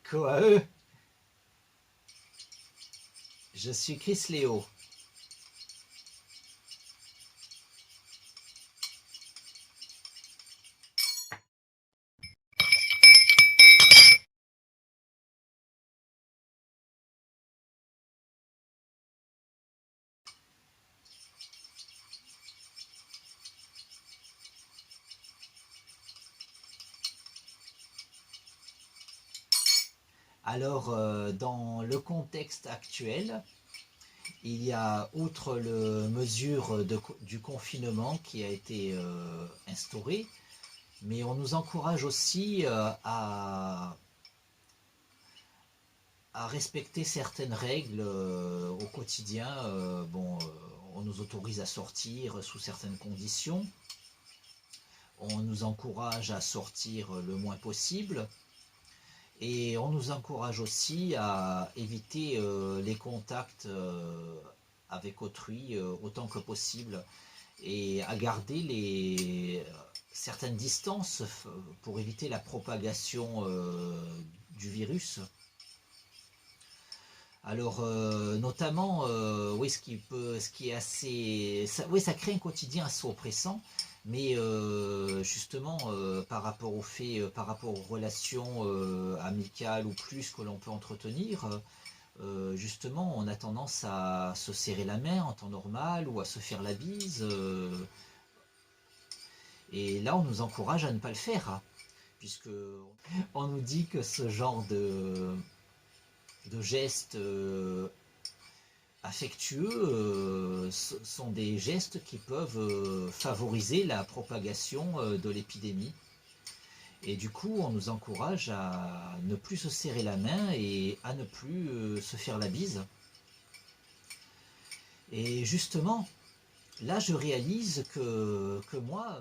Koae, je suis Chris Léo. Alors, dans le contexte actuel, il y a, outre le mesure du confinement qui a été instauré, mais on nous encourage aussi à respecter certaines règles au quotidien. On nous autorise à sortir sous certaines conditions. On nous encourage à sortir le moins possible. Et on nous encourage aussi à éviter les contacts avec autrui autant que possible et à garder certaines distances pour éviter la propagation du virus. Alors, notamment, oui, ce qui est assez, oui, ça crée un quotidien assez oppressant, mais justement, par rapport au fait, par rapport aux relations amicales ou plus que l'on peut entretenir, justement, on a tendance à se serrer la main en temps normal ou à se faire la bise, et là, on nous encourage à ne pas le faire, hein, puisque on nous dit que ce genre de gestes affectueux sont des gestes qui peuvent favoriser la propagation de l'épidémie. Et du coup, on nous encourage à ne plus se serrer la main et à ne plus se faire la bise. Et justement, là, je réalise que moi,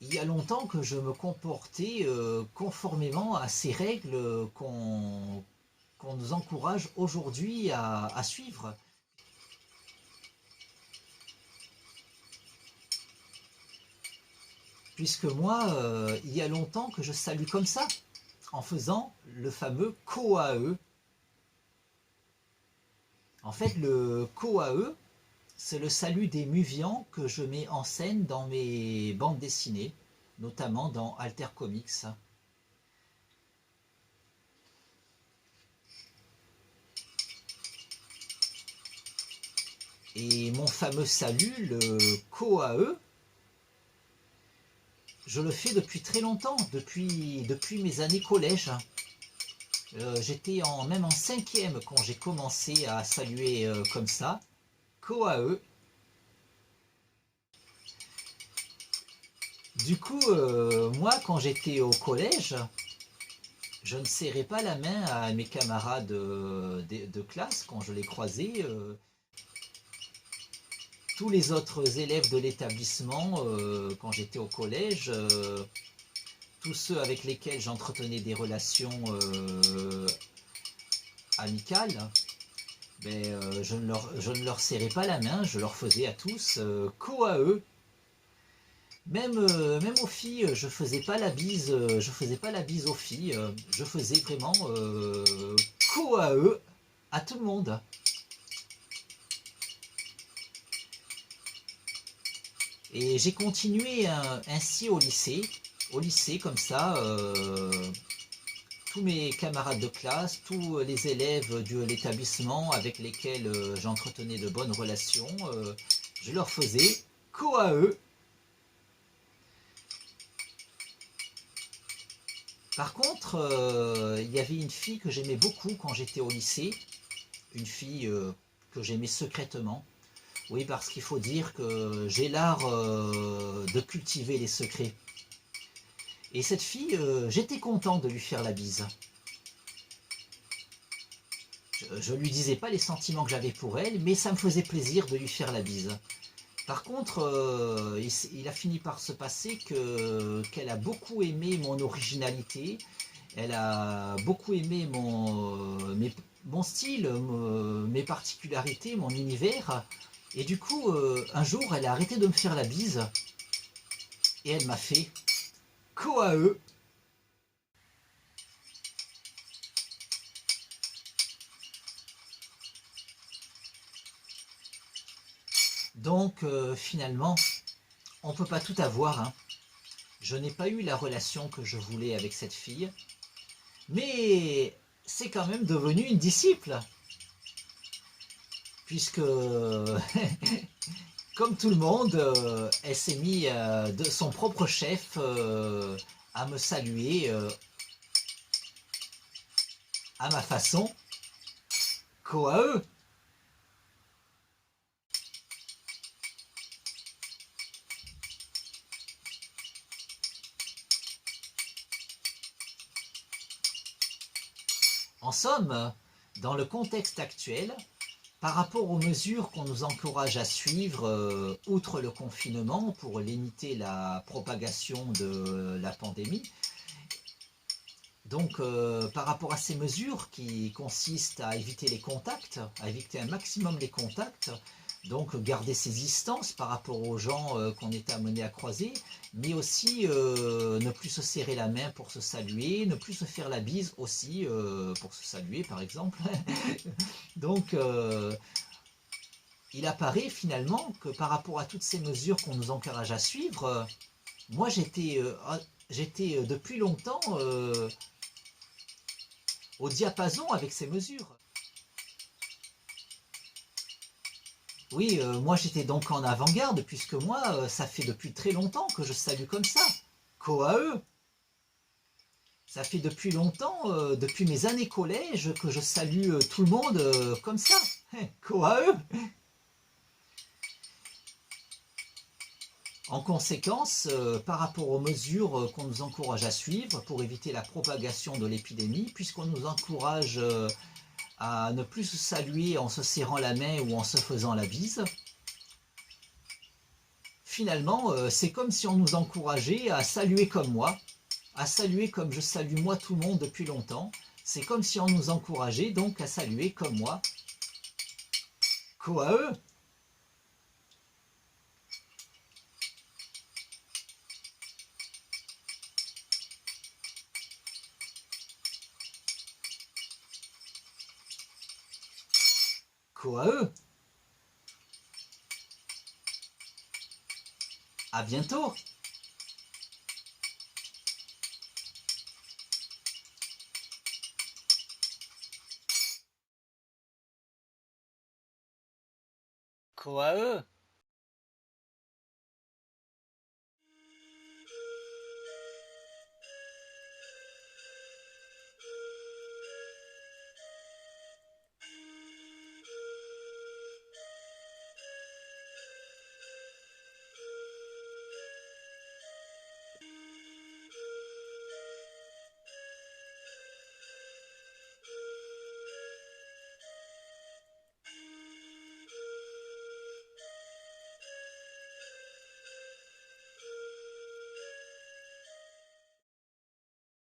il y a longtemps que je me comportais conformément à ces règles qu'on nous encourage aujourd'hui à suivre. Puisque moi, il y a longtemps que je salue comme ça, en faisant le fameux Koae. En fait, le Koae, c'est le salut des muvians que je mets en scène dans mes bandes dessinées, notamment dans Alter Comics. Et mon fameux salut, le Koae, je le fais depuis très longtemps, depuis mes années collège. J'étais même en cinquième quand j'ai commencé à saluer comme ça, Koae. Du coup, moi, quand j'étais au collège, je ne serrais pas la main à mes camarades de classe quand je les croisais. Tous les autres élèves de l'établissement, quand j'étais au collège, tous ceux avec lesquels j'entretenais des relations amicales, ben, je ne leur serrais pas la main, je leur faisais à tous Koae. Même aux filles, je faisais pas la bise, je faisais pas la bise aux filles, je faisais vraiment Koae à tout le monde. Et j'ai continué ainsi au lycée. Au lycée, comme ça, tous mes camarades de classe, tous les élèves de l'établissement avec lesquels j'entretenais de bonnes relations, je leur faisais Koae. Par contre, il y avait une fille que j'aimais beaucoup quand j'étais au lycée, une fille que j'aimais secrètement. Oui, parce qu'il faut dire que j'ai l'art de cultiver les secrets. Et cette fille, j'étais content de lui faire la bise. Je ne lui disais pas les sentiments que j'avais pour elle, mais ça me faisait plaisir de lui faire la bise. Par contre, il a fini par se passer qu'elle a beaucoup aimé mon originalité, elle a beaucoup aimé mon style, mes particularités, mon univers. Et du coup, un jour, elle a arrêté de me faire la bise et elle m'a fait. Koae. Donc finalement, on ne peut pas tout avoir, hein. Je n'ai pas eu la relation que je voulais avec cette fille, mais c'est quand même devenu une disciple, puisque comme tout le monde, elle s'est mise de son propre chef à me saluer à ma façon. Koae. En somme, dans le contexte actuel, par rapport aux mesures qu'on nous encourage à suivre, outre le confinement, pour limiter la propagation de la pandémie, donc par rapport à ces mesures qui consistent à éviter les contacts, à éviter un maximum les contacts, donc garder ses distances par rapport aux gens qu'on est amené à croiser, mais aussi ne plus se serrer la main pour se saluer, ne plus se faire la bise aussi pour se saluer par exemple. Donc il apparaît finalement que par rapport à toutes ces mesures qu'on nous encourage à suivre, moi j'étais depuis longtemps au diapason avec ces mesures. Oui, moi j'étais donc en avant-garde, puisque moi, ça fait depuis très longtemps que je salue comme ça. Koae. Ça fait depuis longtemps, depuis mes années collège, que je salue tout le monde comme ça. Koae. En conséquence, par rapport aux mesures qu'on nous encourage à suivre pour éviter la propagation de l'épidémie, puisqu'on nous encourage à ne plus se saluer en se serrant la main ou en se faisant la bise, finalement, c'est comme si on nous encourageait à saluer comme moi, à saluer comme je salue moi tout le monde depuis longtemps. C'est comme si on nous encourageait donc à saluer comme moi. Koae. Koae. À bientôt. Koae.